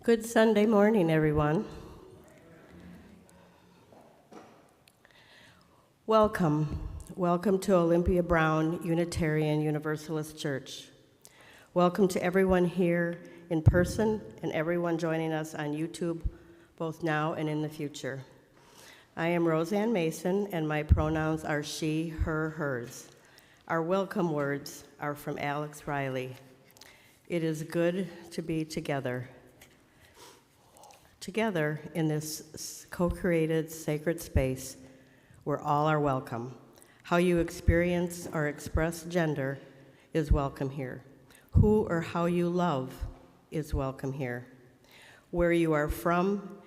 Good Sunday morning, everyone. Welcome. Welcome to Olympia Brown Unitarian Universalist Church. Welcome to everyone here in person and everyone joining us on YouTube, both now and in the future. I am Roseanne Mason, and my pronouns are she, her, hers. Our welcome words are from Alex Riley. It is good to be together. Together in this co-created sacred space where all are welcome. How you experience or express gender is welcome here. Who or how you love is welcome here. Where you are from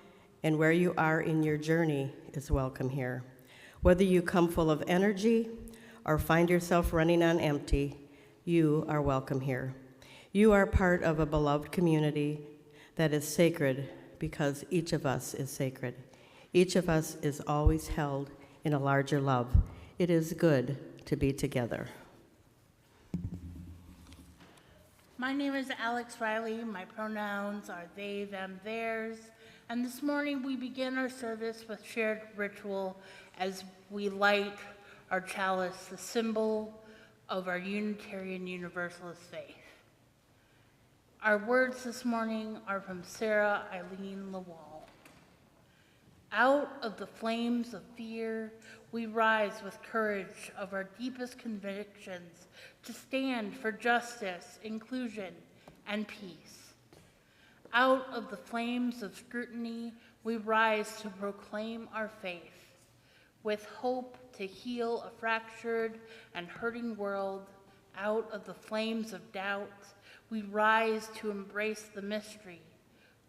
and where you are in your journey is welcome here. Whether you come full of energy or find yourself running on empty, you are welcome here. You are part of a beloved community that is sacred because each of us is sacred. Each of us is always held in a larger love. It is good to be together. My name is Alex Riley. My pronouns are they, them, theirs. And this morning we begin our service with shared ritual as we light our chalice, the symbol of our Unitarian Universalist faith. Our words this morning are from Sarah Eileen Lawal. Out of the flames of fear, we rise with courage of our deepest convictions to stand for justice, inclusion, and peace. Out of the flames of scrutiny, we rise to proclaim our faith, with hope to heal a fractured and hurting world. Out of the flames of doubt, we rise to embrace the mystery,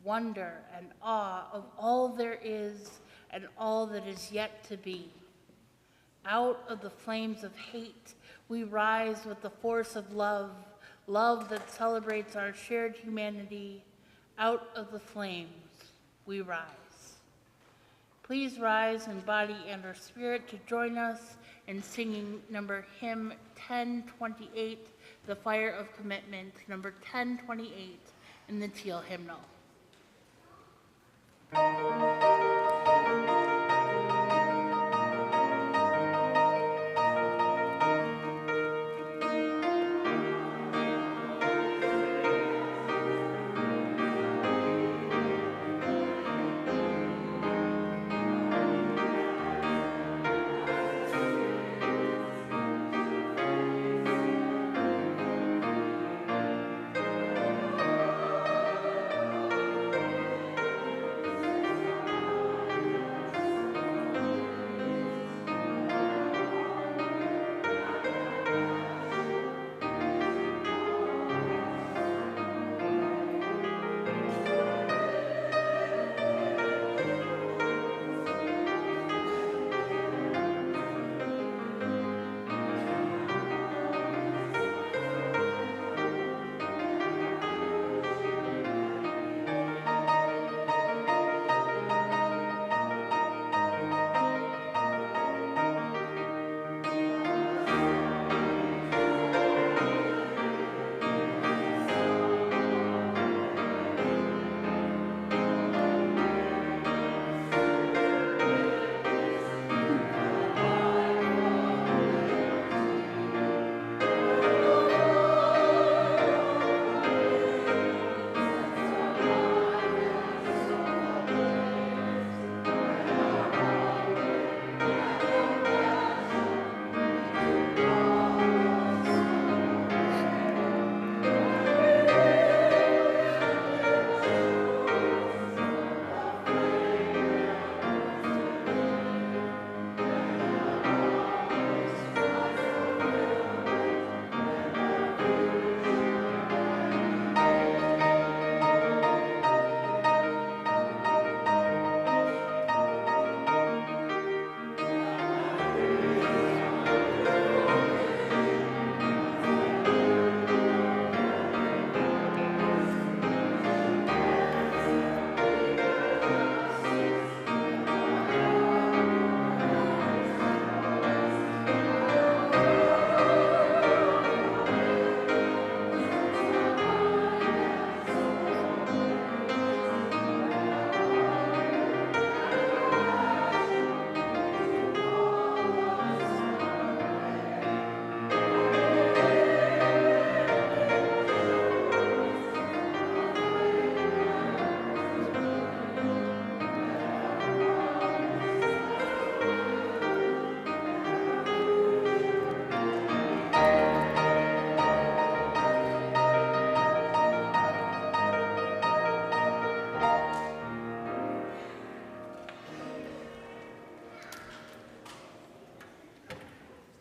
wonder, and awe of all there is and all that is yet to be. Out of the flames of hate, we rise with the force of love, love that celebrates our shared humanity. Out of the flames, we rise. Please rise in body and or spirit to join us in singing hymn 1028, The Fire of Commitment, number 1028 in the Teal Hymnal.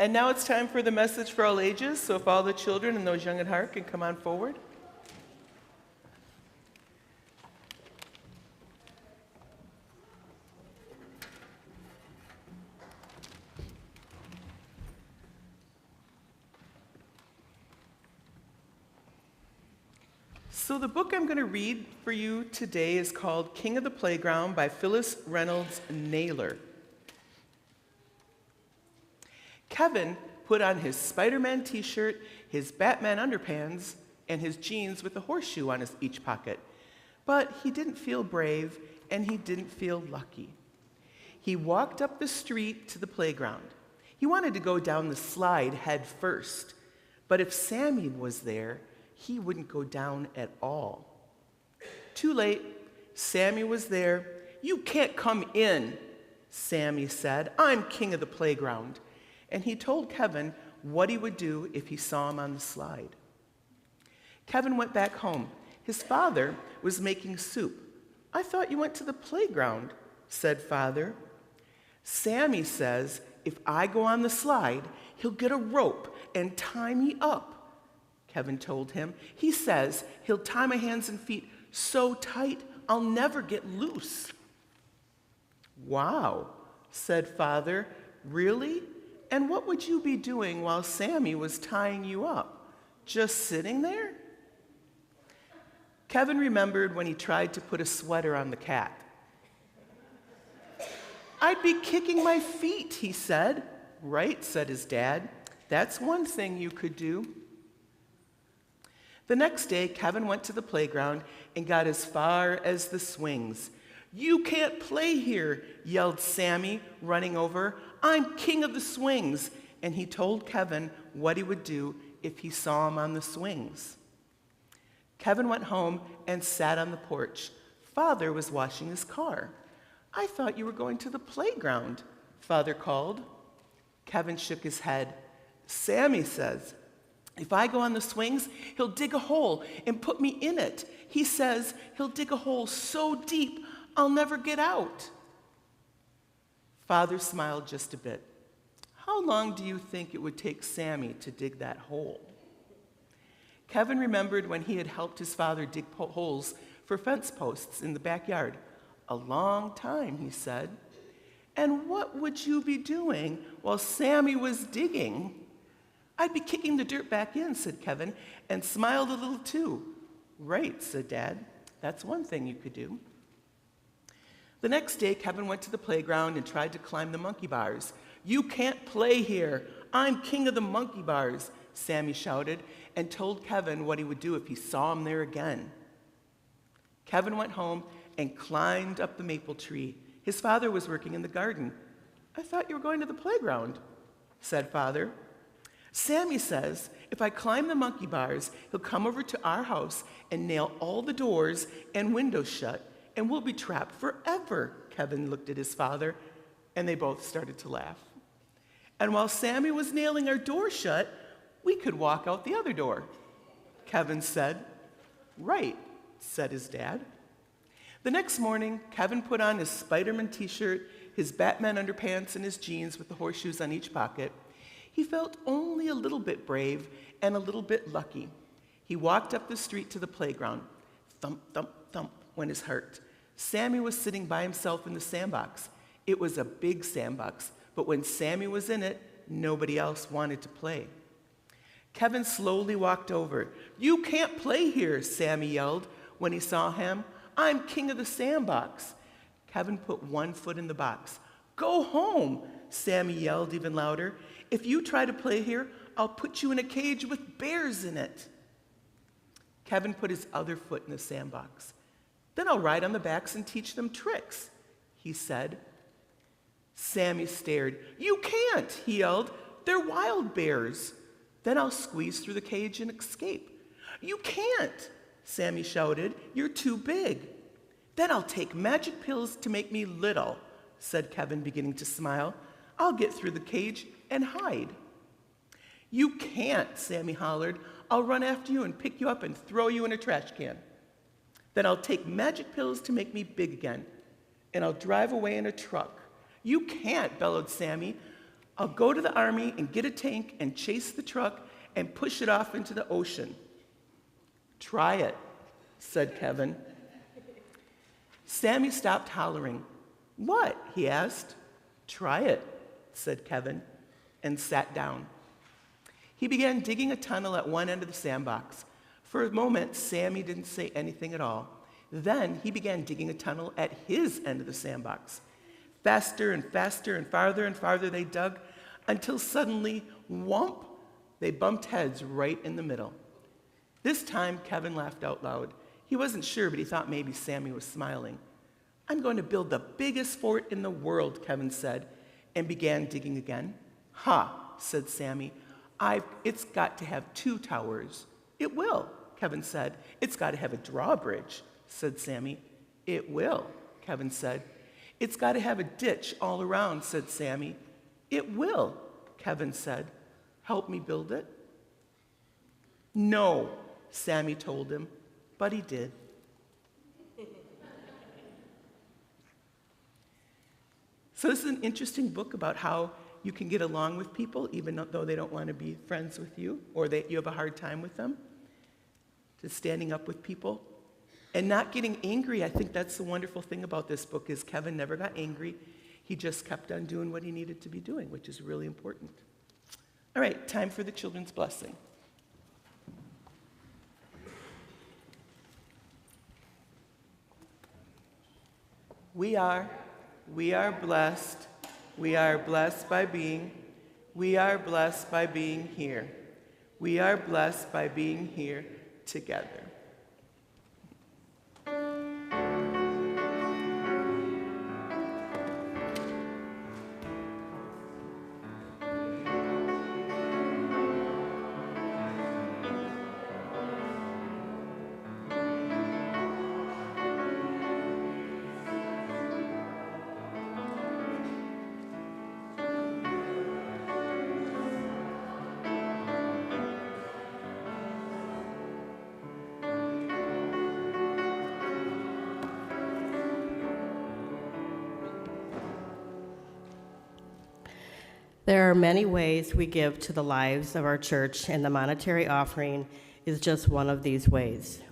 And now it's time for the message for all ages, so if all the children and those young at heart can come on forward. So the book I'm going to read for you today is called King of the Playground by Phyllis Reynolds Naylor. Kevin put on his Spider-Man t-shirt, his Batman underpants, and his jeans with a horseshoe on each pocket. But he didn't feel brave, and he didn't feel lucky. He walked up the street to the playground. He wanted to go down the slide head first, but if Sammy was there, he wouldn't go down at all. Too late, Sammy was there. "You can't come in," Sammy said. "I'm king of the playground." And he told Kevin what he would do if he saw him on the slide. Kevin went back home. His father was making soup. "I thought you went to the playground," said Father. "Sammy says if I go on the slide, he'll get a rope and tie me up," Kevin told him. "He says he'll tie my hands and feet so tight I'll never get loose." "Wow," said Father. "Really? And what would you be doing while Sammy was tying you up? Just sitting there?" Kevin remembered when he tried to put a sweater on the cat. "I'd be kicking my feet," he said. "Right," said his dad. "That's one thing you could do." The next day, Kevin went to the playground and got as far as the swings. "You can't play here," yelled Sammy, running over. "I'm king of the swings." And he told Kevin what he would do if he saw him on the swings. Kevin went home and sat on the porch. Father was washing his car. "I thought you were going to the playground," Father called. Kevin shook his head. "Sammy says if I go on the swings, he'll dig a hole and put me in it. He says he'll dig a hole so deep I'll never get out." Father smiled just a bit. "How long do you think it would take Sammy to dig that hole?" Kevin remembered when he had helped his father dig holes for fence posts in the backyard. "A long time," he said. "And what would you be doing while Sammy was digging?" "I'd be kicking the dirt back in," said Kevin, and smiled a little too. "Right," said Dad. "That's one thing you could do." The next day, Kevin went to the playground and tried to climb the monkey bars. "You can't play here. I'm king of the monkey bars," Sammy shouted, and told Kevin what he would do if he saw him there again. Kevin went home and climbed up the maple tree. His father was working in the garden. "I thought you were going to the playground," said Father. "Sammy says if I climb the monkey bars, he'll come over to our house and nail all the doors and windows shut, and we'll be trapped forever." Kevin looked at his father, and they both started to laugh. "And while Sammy was nailing our door shut, we could walk out the other door," Kevin said. "Right," said his dad. The next morning, Kevin put on his Spider-Man t-shirt, his Batman underpants, and his jeans with the horseshoes on each pocket. He felt only a little bit brave and a little bit lucky. He walked up the street to the playground. Thump, thump, thump went his heart. Sammy was sitting by himself in the sandbox. It was a big sandbox, but when Sammy was in it, nobody else wanted to play. Kevin slowly walked over. "You can't play here," Sammy yelled when he saw him. "I'm king of the sandbox." Kevin put one foot in the box. "Go home," Sammy yelled even louder. "If you try to play here, I'll put you in a cage with bears in it." Kevin put his other foot in the sandbox. "Then I'll ride on the backs and teach them tricks," he said. Sammy stared. "You can't," he yelled. "They're wild bears." "Then I'll squeeze through the cage and escape." "You can't," Sammy shouted. "You're too big." "Then I'll take magic pills to make me little," said Kevin, beginning to smile. "I'll get through the cage and hide." "You can't," Sammy hollered. "I'll run after you and pick you up and throw you in a trash can." "Then I'll take magic pills to make me big again, and I'll drive away in a truck." "You can't," bellowed Sammy. I'll go to the army and get a tank and chase the truck and push it off into the ocean. Try it, said Kevin. Sammy stopped hollering. What? He asked. Try it, said Kevin, and sat down. He began digging a tunnel at one end of the sandbox. For a moment, Sammy didn't say anything at all. Then he began digging a tunnel at his end of the sandbox. Faster and faster and farther they dug until suddenly, whomp, they bumped heads right in the middle. This time, Kevin laughed out loud. He wasn't sure, but he thought maybe Sammy was smiling. I'm going to build the biggest fort in the world, Kevin said, and began digging again. Ha, said Sammy. It's got to have 2 towers. It will, Kevin said. It's got to have a drawbridge, said Sammy. It will, Kevin said. It's got to have a ditch all around, said Sammy. It will, Kevin said. Help me build it? No, Sammy told him, but he did. So this is an interesting book about how you can get along with people even though they don't want to be friends with you or you have a hard time with them. Just standing up with people and not getting angry. I think that's the wonderful thing about this book is Kevin never got angry. He just kept on doing what he needed to be doing, which is really important. All right, time for the children's blessing. We are blessed. We are blessed by being. We are blessed by being here. We are blessed by being here together. There are many ways we give to the lives of our church, and the monetary offering is just one of these ways.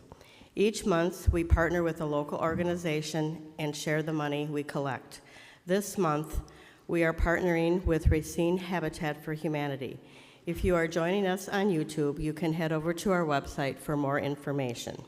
Each month, we partner with a local organization and share the money we collect. This month, we are partnering with Racine Habitat for Humanity. If you are joining us on YouTube, you can head over to our website for more information.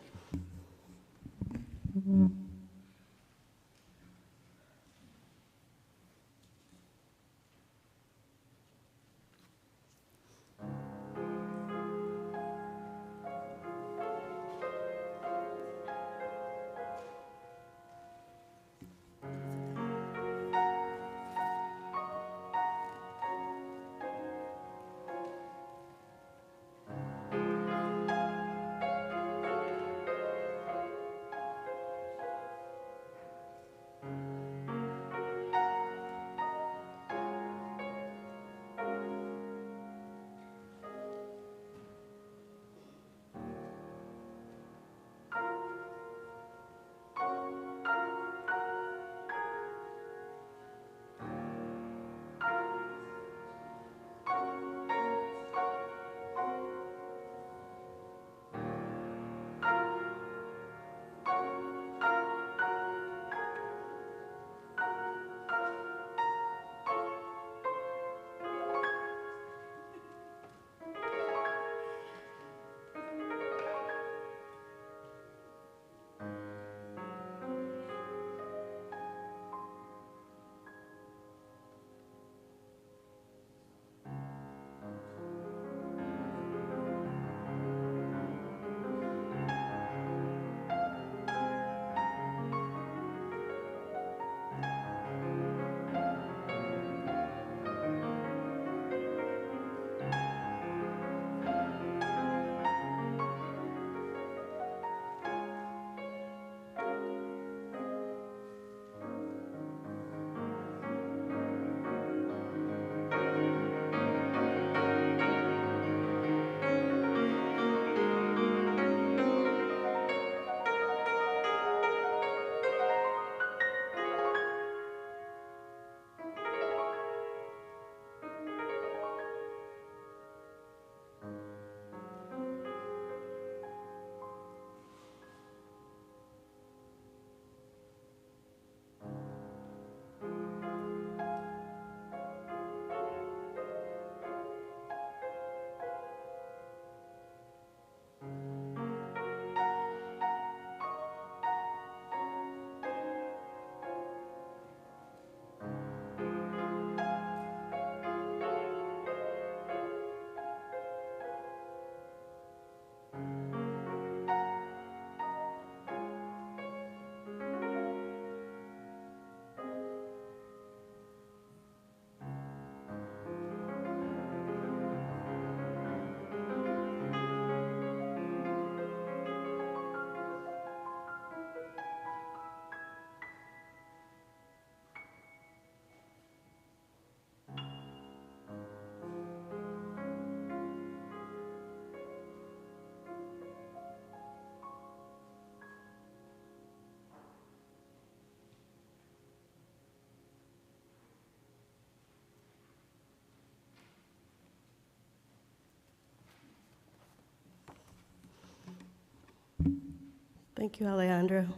Thank you, Alejandra.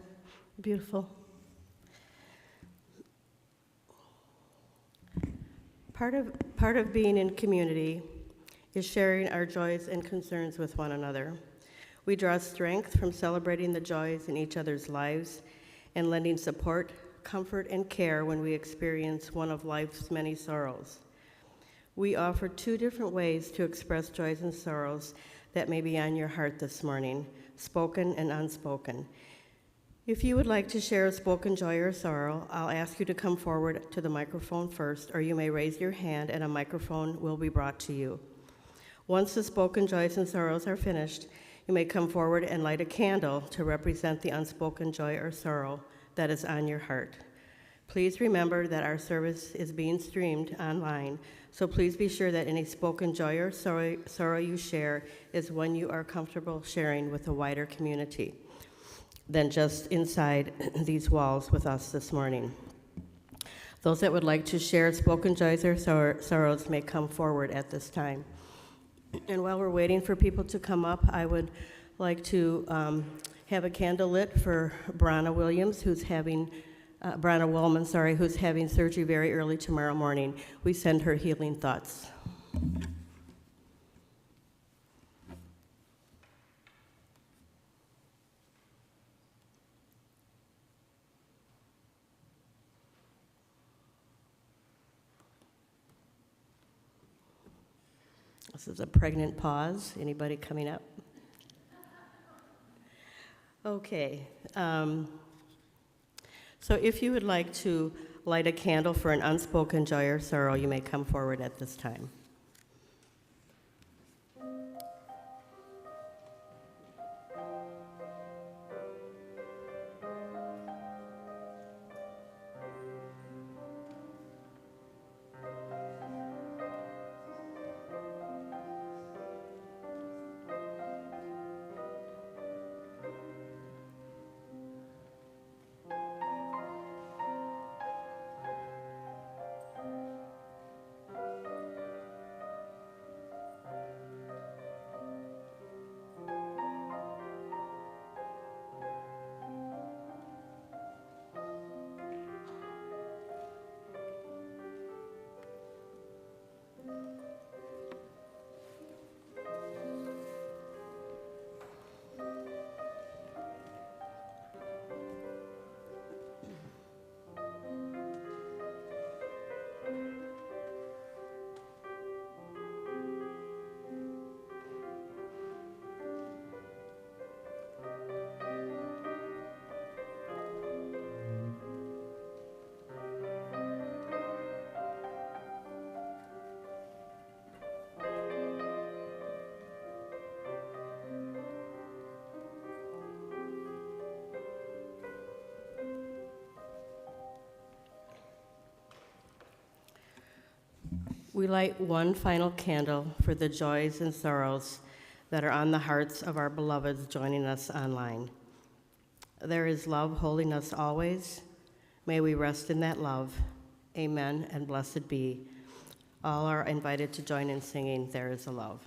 Beautiful. Part of being in community is sharing our joys and concerns with one another. We draw strength from celebrating the joys in each other's lives and lending support, comfort, and care when we experience one of life's many sorrows. We offer two different ways to express joys and sorrows that may be on your heart this morning, spoken and unspoken. If you would like to share a spoken joy or sorrow, I'll ask you to come forward to the microphone first, or you may raise your hand and a microphone will be brought to you. Once the spoken joys and sorrows are finished, you may come forward and light a candle to represent the unspoken joy or sorrow that is on your heart. Please remember that our service is being streamed online, so please be sure that any spoken joy or sorrow you share is one you are comfortable sharing with a wider community than just inside these walls with us this morning. Those that would like to share spoken joys or sorrows may come forward at this time. And while we're waiting for people to come up, I would like to have a candle lit for Brana Wollman, who's having surgery very early tomorrow morning. We send her healing thoughts. This is a pregnant pause. Anybody coming up? Okay. So if you would like to light a candle for an unspoken joy or sorrow, you may come forward at this time. We light one final candle for the joys and sorrows that are on the hearts of our beloveds joining us online. There is love holding us always. May we rest in that love. Amen and blessed be. All are invited to join in singing There Is a Love.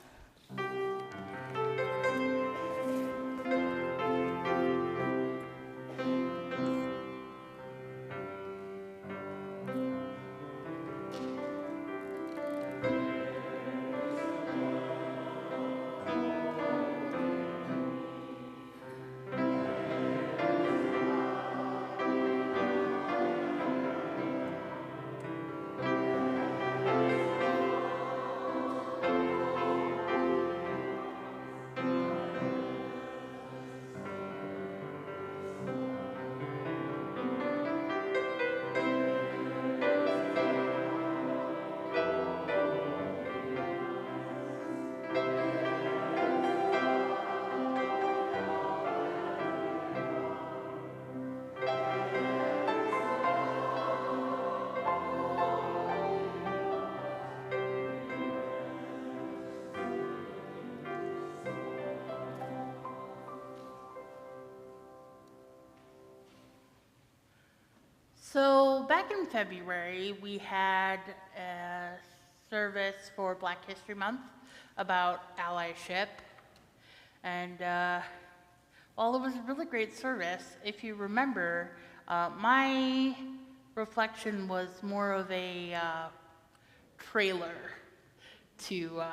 So back in February, we had a service for Black History Month about allyship. And Well, it was a really great service. If you remember, my reflection was more of a trailer to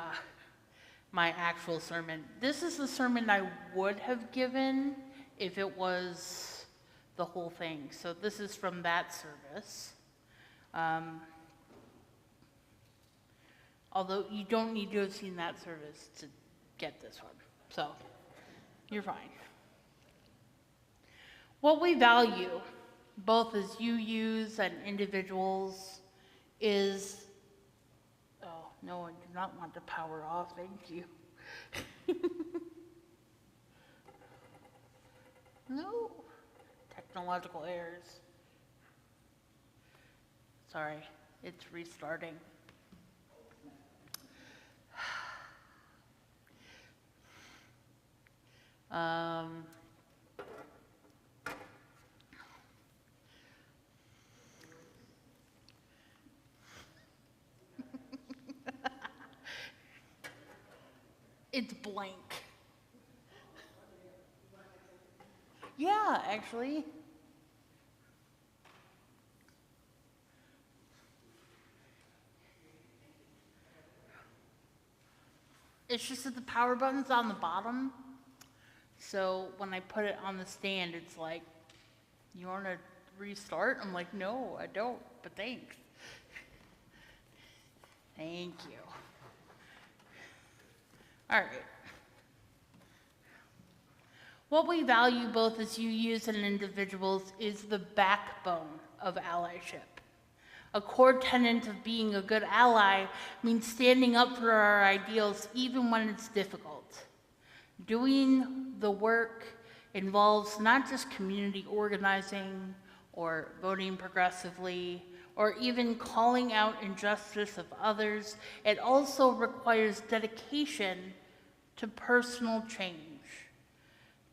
my actual sermon. This is the sermon I would have given if it was the whole thing. So this is from that service. Although you don't need to have seen that service to get this one. So you're fine. What we value, both as UUs and individuals, is, oh, no, I do not want to power off, thank you. No, technological errors. Sorry, it's restarting. It's blank. Yeah, actually. It's just that the power button's on the bottom. So when I put it on the stand, it's like, you want to restart? I'm like, no, I don't, but thanks. Thank you. All right. What we value both as UUs and individuals is the backbone of allyship. A core tenet of being a good ally means standing up for our ideals even when it's difficult. Doing the work involves not just community organizing or voting progressively or even calling out injustice of others. It also requires dedication to personal change,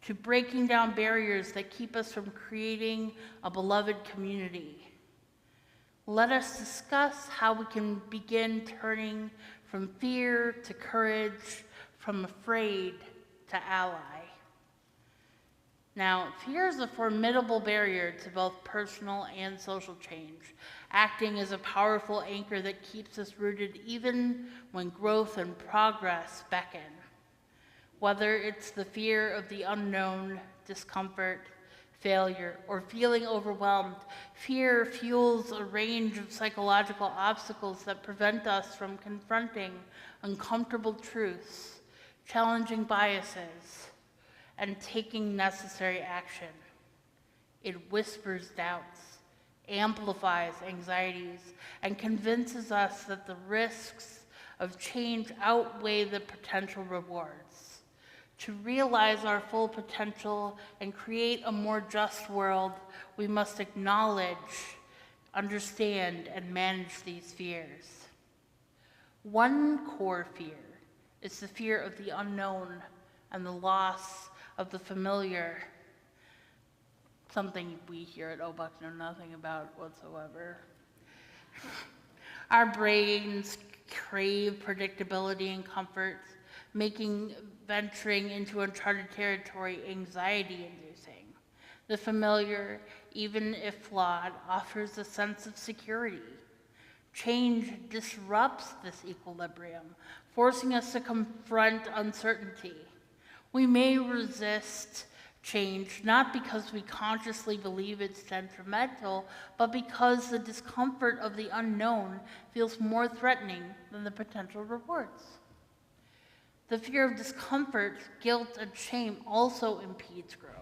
to breaking down barriers that keep us from creating a beloved community. Let us discuss how we can begin turning from fear to courage, from afraid to ally. Now, fear is a formidable barrier to both personal and social change, acting as a powerful anchor that keeps us rooted even when growth and progress beckon. Whether it's the fear of the unknown, discomfort, failure, or feeling overwhelmed, fear fuels a range of psychological obstacles that prevent us from confronting uncomfortable truths, challenging biases, and taking necessary action. It whispers doubts, amplifies anxieties, and convinces us that the risks of change outweigh the potential rewards. To realize our full potential and create a more just world, we must acknowledge, understand, and manage these fears. One core fear is the fear of the unknown and the loss of the familiar, something we here at OBUUC know nothing about whatsoever. Our brains crave predictability and comfort, making venturing into uncharted territory anxiety-inducing. The familiar, even if flawed, offers a sense of security. Change disrupts this equilibrium, forcing us to confront uncertainty. We may resist change not because we consciously believe it's detrimental, but because the discomfort of the unknown feels more threatening than the potential rewards. The fear of discomfort, guilt, and shame also impedes growth.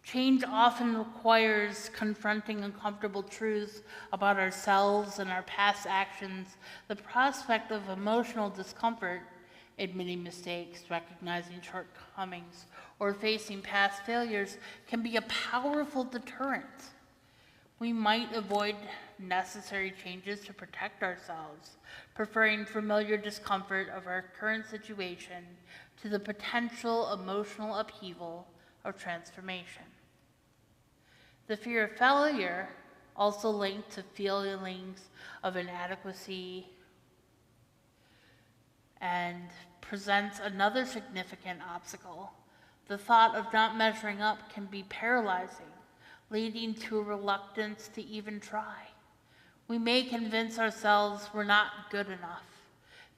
Change often requires confronting uncomfortable truths about ourselves and our past actions. The prospect of emotional discomfort, admitting mistakes, recognizing shortcomings, or facing past failures can be a powerful deterrent. We might avoid necessary changes to protect ourselves, preferring familiar discomfort of our current situation to the potential emotional upheaval of transformation. The fear of failure, also linked to feelings of inadequacy, and presents another significant obstacle. The thought of not measuring up can be paralyzing, leading to a reluctance to even try. We may convince ourselves we're not good enough,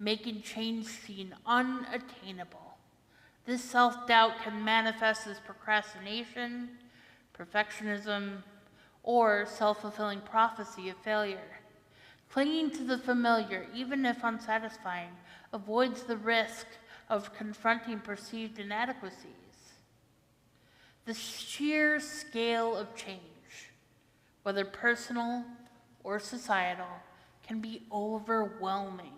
making change seem unattainable. This self-doubt can manifest as procrastination, perfectionism, or self-fulfilling prophecy of failure. Clinging to the familiar, even if unsatisfying, avoids the risk of confronting perceived inadequacies. The sheer scale of change, whether personal or societal, can be overwhelming.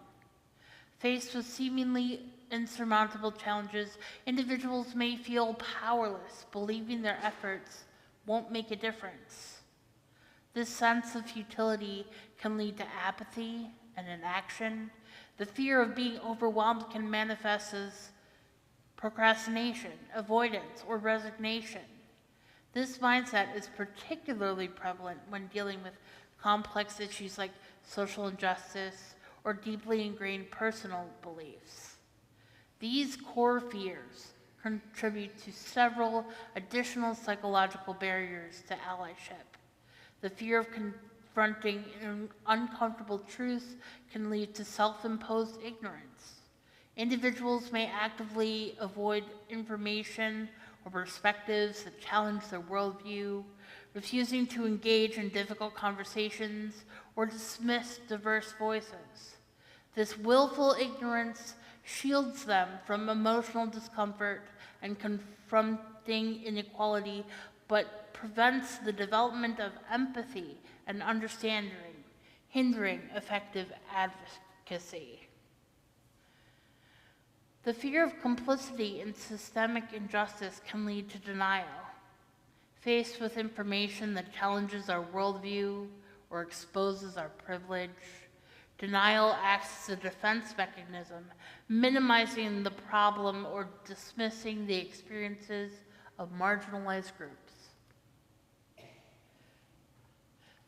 Faced with seemingly insurmountable challenges, individuals may feel powerless, believing their efforts won't make a difference. This sense of futility can lead to apathy and inaction. The fear of being overwhelmed can manifest as procrastination, avoidance, or resignation. This mindset is particularly prevalent when dealing with complex issues like social injustice or deeply ingrained personal beliefs. These core fears contribute to several additional psychological barriers to allyship. The fear of confronting uncomfortable truths can lead to self-imposed ignorance. Individuals may actively avoid information or perspectives that challenge their worldview, refusing to engage in difficult conversations or dismiss diverse voices. This willful ignorance shields them from emotional discomfort and confronting inequality, but prevents the development of empathy and understanding, hindering effective advocacy. The fear of complicity in systemic injustice can lead to denial. Faced with information that challenges our worldview or exposes our privilege, denial acts as a defense mechanism, minimizing the problem or dismissing the experiences of marginalized groups.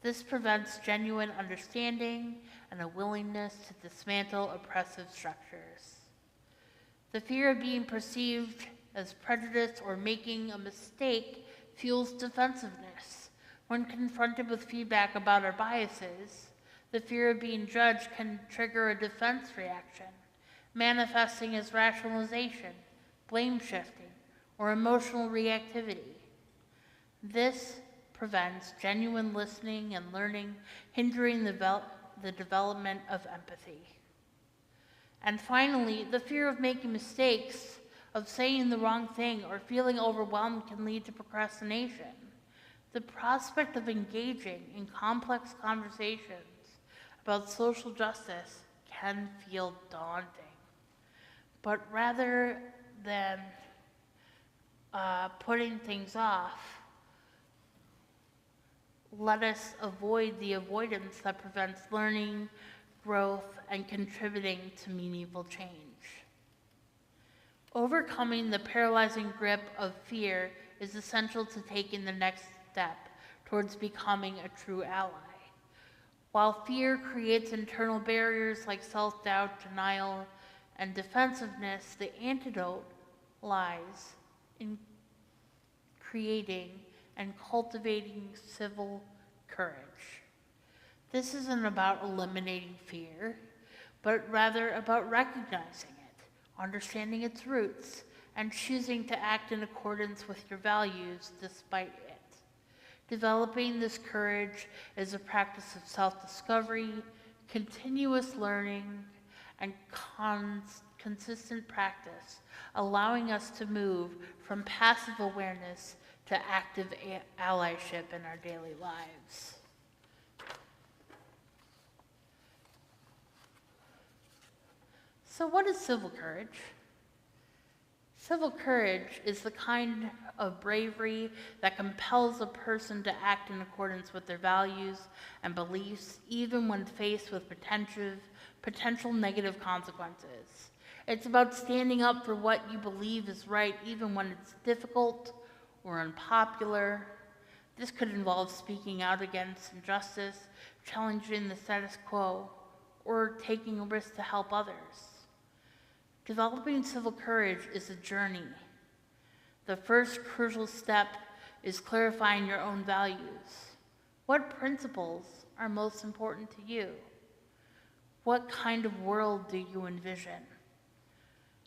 This prevents genuine understanding and a willingness to dismantle oppressive structures. The fear of being perceived as prejudiced or making a mistake fuels defensiveness. When confronted with feedback about our biases, the fear of being judged can trigger a defense reaction, manifesting as rationalization, blame shifting, or emotional reactivity. This prevents genuine listening and learning, hindering the development of empathy. And finally, the fear of making mistakes, of saying the wrong thing, or feeling overwhelmed can lead to procrastination. The prospect of engaging in complex conversations about social justice can feel daunting. But rather than putting things off, let us avoid the avoidance that prevents learning, growth, and contributing to meaningful change. Overcoming the paralyzing grip of fear is essential to taking the next step towards becoming a true ally. While fear creates internal barriers like self-doubt, denial, and defensiveness, the antidote lies in creating and cultivating civil courage. This isn't about eliminating fear, but rather about recognizing it, understanding its roots, and choosing to act in accordance with your values despite it. Developing this courage is a practice of self-discovery, continuous learning, and consistent practice, allowing us to move from passive awareness to active allyship in our daily lives. So what is civil courage? Civil courage is the kind of bravery that compels a person to act in accordance with their values and beliefs, even when faced with potential negative consequences. It's about standing up for what you believe is right, even when it's difficult or unpopular. This could involve speaking out against injustice, challenging the status quo, or taking a risk to help others. Developing civil courage is a journey. The first crucial step is clarifying your own values. What principles are most important to you? What kind of world do you envision?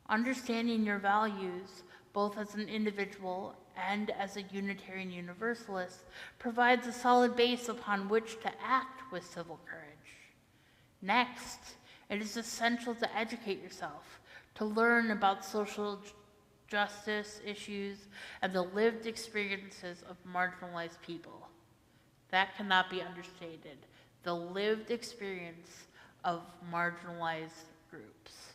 Understanding your values, both as an individual and as a Unitarian Universalist, provides a solid base upon which to act with civil courage. Next, it is essential to educate yourself, to learn about social justice issues and the lived experiences of marginalized people. That cannot be understated. The lived experience of marginalized groups.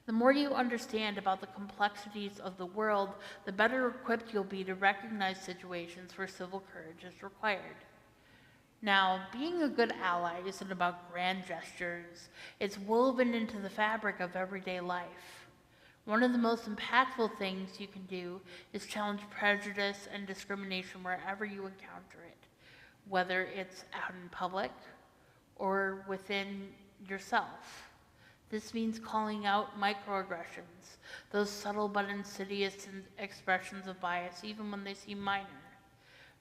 The more you understand about the complexities of the world, the better equipped you'll be to recognize situations where civil courage is required. Now, being a good ally isn't about grand gestures. It's woven into the fabric of everyday life. One of the most impactful things you can do is challenge prejudice and discrimination wherever you encounter it, whether it's out in public or within yourself. This means calling out microaggressions, those subtle but insidious expressions of bias, even when they seem minor.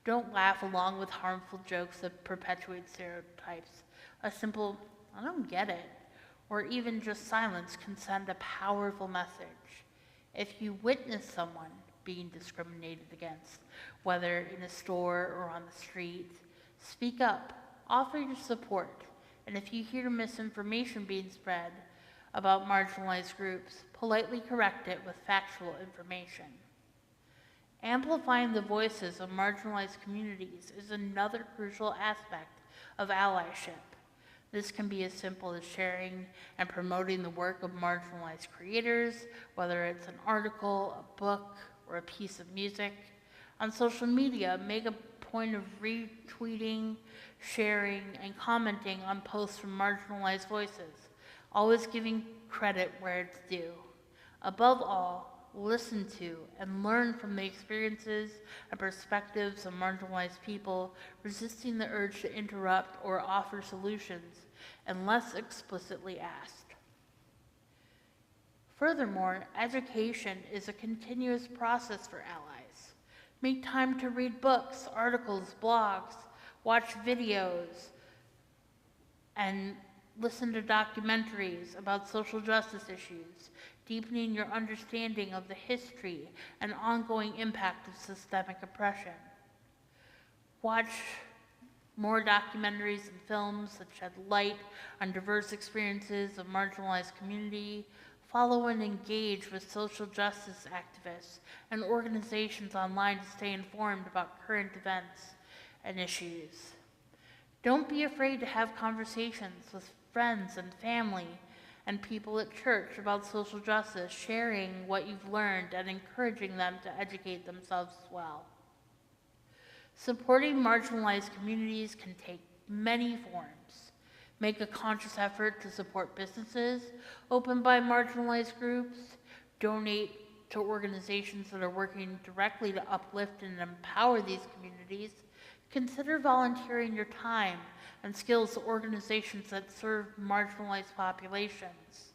Don't laugh along with harmful jokes that perpetuate stereotypes. A simple, "I don't get it," or even just silence can send a powerful message. If you witness someone being discriminated against, whether in a store or on the street, speak up, offer your support, and if you hear misinformation being spread about marginalized groups, politely correct it with factual information. Amplifying the voices of marginalized communities is another crucial aspect of allyship. This can be as simple as sharing and promoting the work of marginalized creators, whether it's an article, a book, or a piece of music. On social media, make a point of retweeting, sharing, and commenting on posts from marginalized voices, always giving credit where it's due. Above all, listen to and learn from the experiences and perspectives of marginalized people, resisting the urge to interrupt or offer solutions unless explicitly asked. Furthermore, education is a continuous process for allies. Make time to read books, articles, blogs, watch videos, and listen to documentaries about social justice issues, deepening your understanding of the history and ongoing impact of systemic oppression. Watch more documentaries and films that shed light on diverse experiences of marginalized community. Follow and engage with social justice activists and organizations online to stay informed about current events and issues. Don't be afraid to have conversations with friends and family and people at church about social justice, sharing what you've learned and encouraging them to educate themselves as well. Supporting marginalized communities can take many forms. Make a conscious effort to support businesses opened by marginalized groups, donate to organizations that are working directly to uplift and empower these communities. Consider volunteering your time and skills to organizations that serve marginalized populations.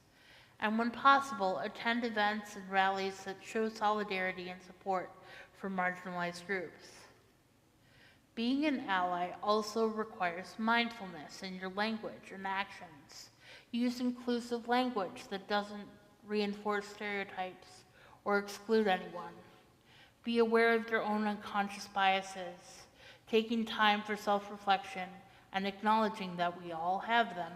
And when possible, attend events and rallies that show solidarity and support for marginalized groups. Being an ally also requires mindfulness in your language and actions. Use inclusive language that doesn't reinforce stereotypes or exclude anyone. Be aware of your own unconscious biases, taking time for self-reflection and acknowledging that we all have them.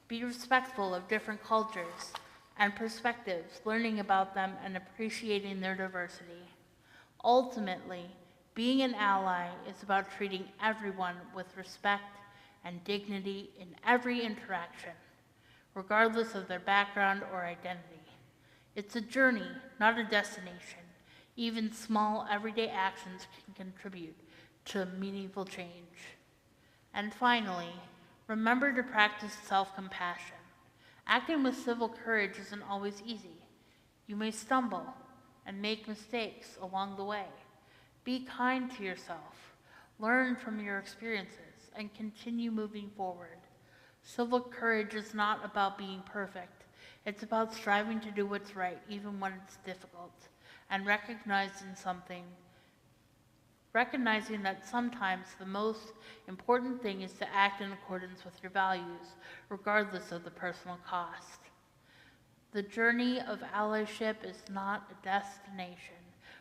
Be respectful of different cultures and perspectives, learning about them and appreciating their diversity. Ultimately, being an ally is about treating everyone with respect and dignity in every interaction, regardless of their background or identity. It's a journey, not a destination. Even small, everyday actions can contribute to meaningful change. And finally, remember to practice self-compassion. Acting with civil courage isn't always easy. You may stumble and make mistakes along the way. Be kind to yourself, learn from your experiences, and continue moving forward. Civil courage is not about being perfect. It's about striving to do what's right, even when it's difficult, and recognizing that sometimes the most important thing is to act in accordance with your values, regardless of the personal cost. The journey of allyship is not a destination,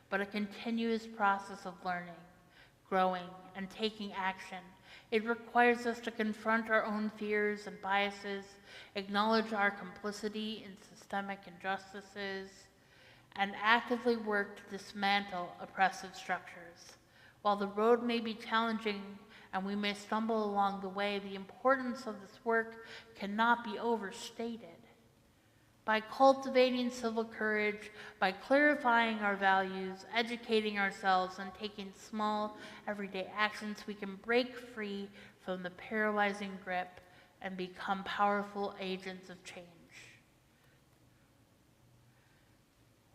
but a continuous process of learning, growing, and taking action. It requires us to confront our own fears and biases, acknowledge our complicity in systemic injustices, and actively work to dismantle oppressive structures. While the road may be challenging and we may stumble along the way, the importance of this work cannot be overstated. By cultivating civil courage, by clarifying our values, educating ourselves, and taking small, everyday actions, we can break free from the paralyzing grip and become powerful agents of change.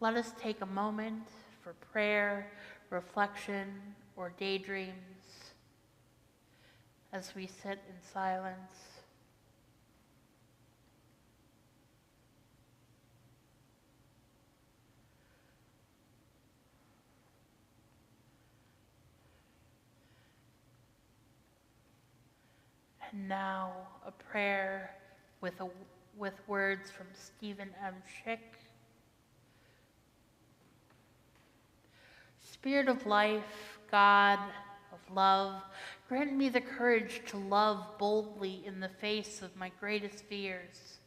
Let us take a moment for prayer, reflection, or daydreams as we sit in silence. And now a prayer with words from Stephen M. Schick. Spirit of life, God of love, grant me the courage to love boldly in the face of my greatest fears.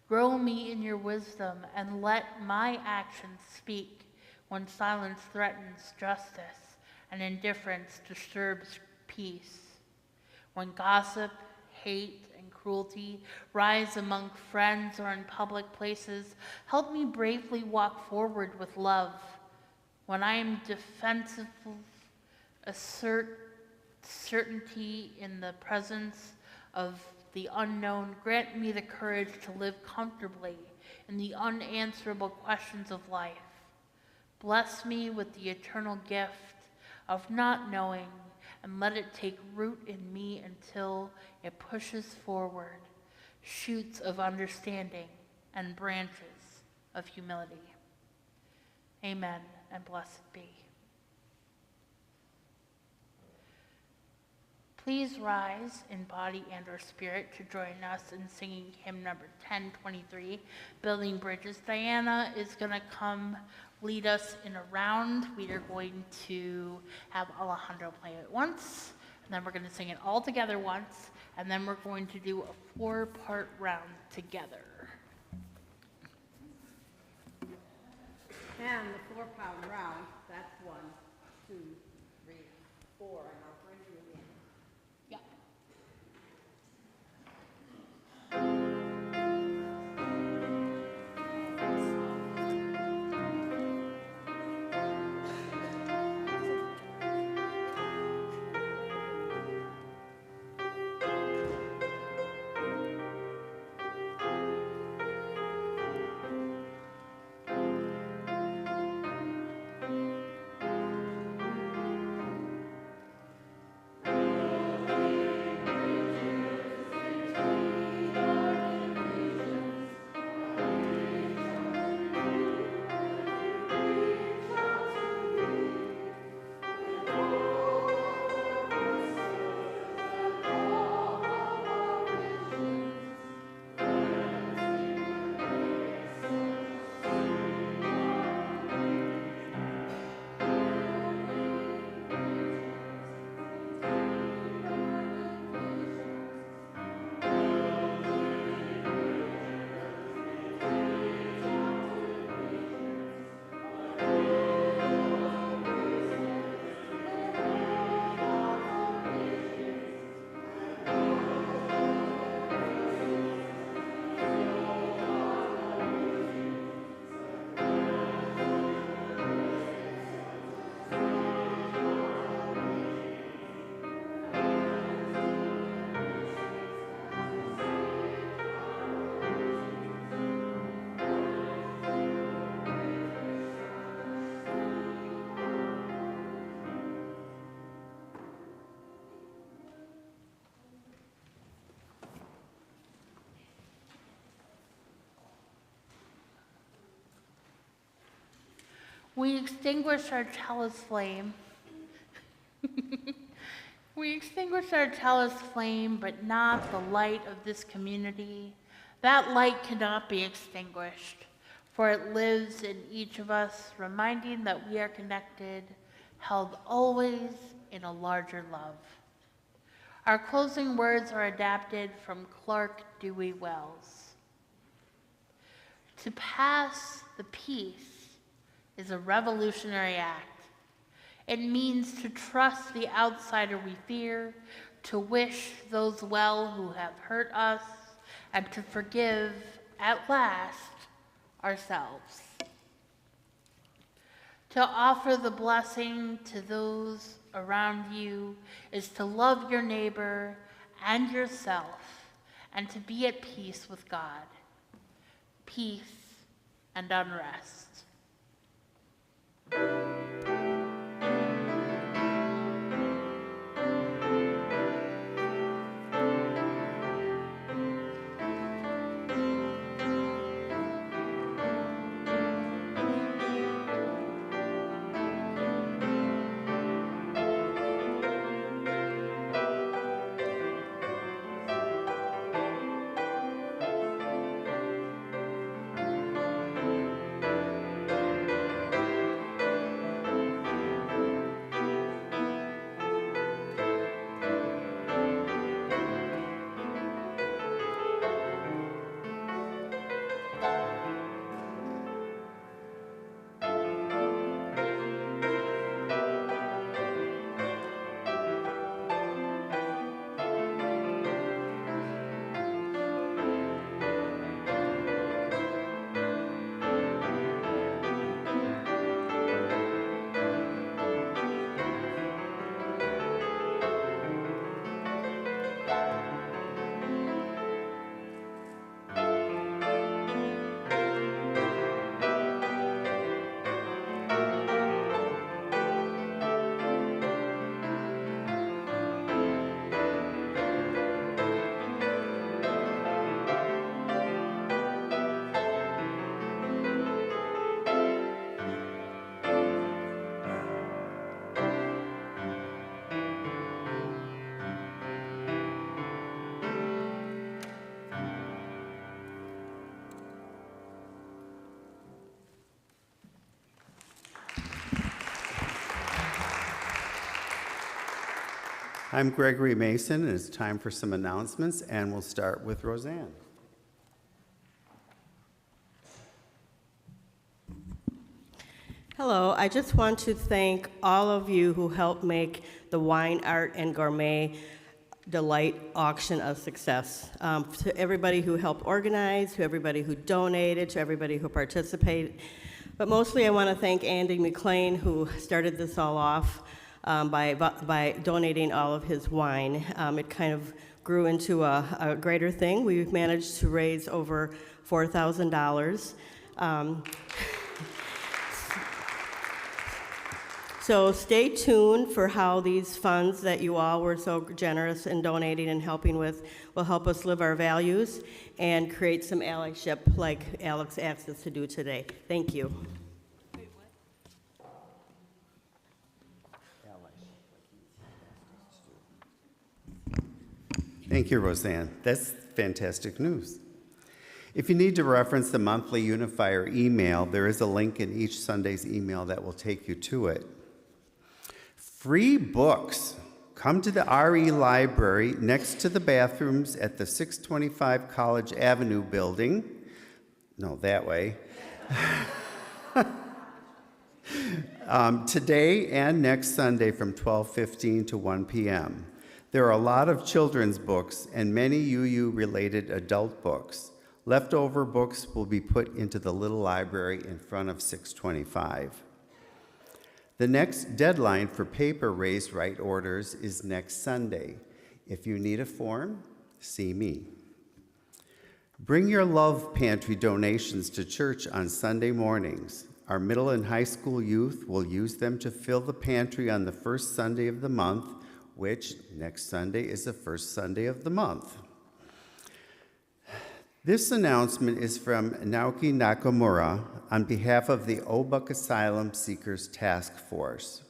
Grow me in your wisdom and let my actions speak when silence threatens justice and indifference disturbs peace. When gossip, hate, and cruelty rise among friends or in public places, help me bravely walk forward with love. When I am defensive, assert certainty in the presence of the unknown, grant me the courage to live comfortably in the unanswerable questions of life. Bless me with the eternal gift of not knowing, and let it take root in me until it pushes forward shoots of understanding and branches of humility. Amen, and blessed be. Please rise in body and or spirit to join us in singing hymn number 1023, Building Bridges. Diana is going to come lead us in a round. We are going to have Alejandro play it once, and then we're going to sing it all together once, and then we're going to do a 4-part round together. And the 4-pound round, that's 1, 2, 3, 4, and I'll bring you in. Yeah. We extinguish our chalice flame. We extinguish our chalice flame, but not the light of this community. That light cannot be extinguished, for it lives in each of us, reminding that we are connected, held always in a larger love. Our closing words are adapted from Clark Dewey Wells. To pass the peace is a revolutionary act. It means to trust the outsider we fear, to wish those well who have hurt us, and to forgive, at last, ourselves. To offer the blessing to those around you is to love your neighbor and yourself, and to be at peace with God. Peace and unrest. I'm Gregory Mason, and it's time for some announcements, and we'll start with Roseanne. Hello, I just want to thank all of you who helped make the Wine, Art, and Gourmet Delight auction a success. To everybody who helped organize, to everybody who donated, to everybody who participated. But mostly I want to thank Andy McLean, who started this all off by donating all of his wine. It kind of grew into a greater thing. We've managed to raise over $4,000. So stay tuned for how these funds that you all were so generous in donating and helping with will help us live our values and create some allyship like Alex asked us to do today. Thank you. Thank you, Roseanne. That's fantastic news. If you need to reference the monthly Unifier email, there is a link in each Sunday's email that will take you to it. Free books. Come to the RE Library next to the bathrooms at the 625 College Avenue building. No, that way. Today and next Sunday from 12:15 to 1 p.m. There are a lot of children's books and many UU-related adult books. Leftover books will be put into the little library in front of 625. The next deadline for paper raise right orders is next Sunday. If you need a form, see me. Bring your love pantry donations to church on Sunday mornings. Our middle and high school youth will use them to fill the pantry on the first Sunday of the month, which next Sunday is the first Sunday of the month. This announcement is from Naoki Nakamura on behalf of the OBUUC Asylum Seekers Task Force.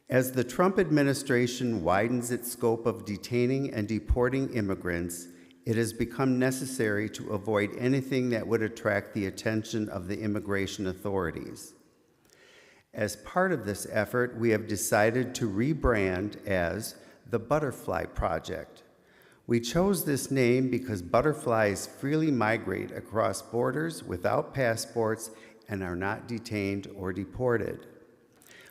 As the Trump administration widens its scope of detaining and deporting immigrants, it has become necessary to avoid anything that would attract the attention of the immigration authorities. As part of this effort, we have decided to rebrand as the Butterfly Project. We chose this name because butterflies freely migrate across borders without passports and are not detained or deported.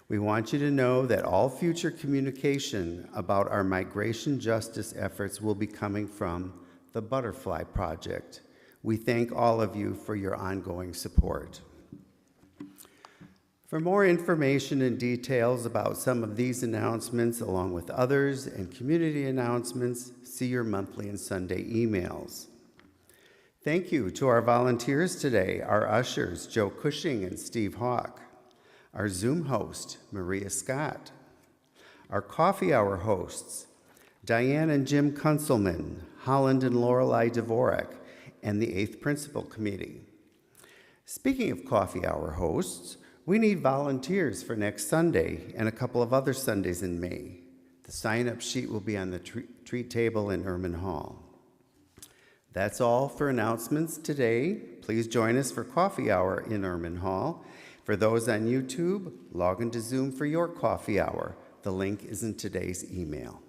We want you to know that all future communication about our migration justice efforts will be coming from the Butterfly Project. We thank all of you for your ongoing support. For more information and details about some of these announcements, along with others and community announcements, see your monthly and Sunday emails. Thank you to our volunteers today, our ushers, Joe Cushing and Steve Hawk, our Zoom host, Maria Scott, our coffee hour hosts, Diane and Jim Kunselman, Holland and Lorelei Dvorak, and the 8th Principal Committee. Speaking of coffee hour hosts, we need volunteers for next Sunday and a couple of other Sundays in May. The sign-up sheet will be on the treat table in Erman Hall. That's all for announcements today. Please join us for coffee hour in Erman Hall. For those on YouTube, log into Zoom for your coffee hour. The link is in today's email.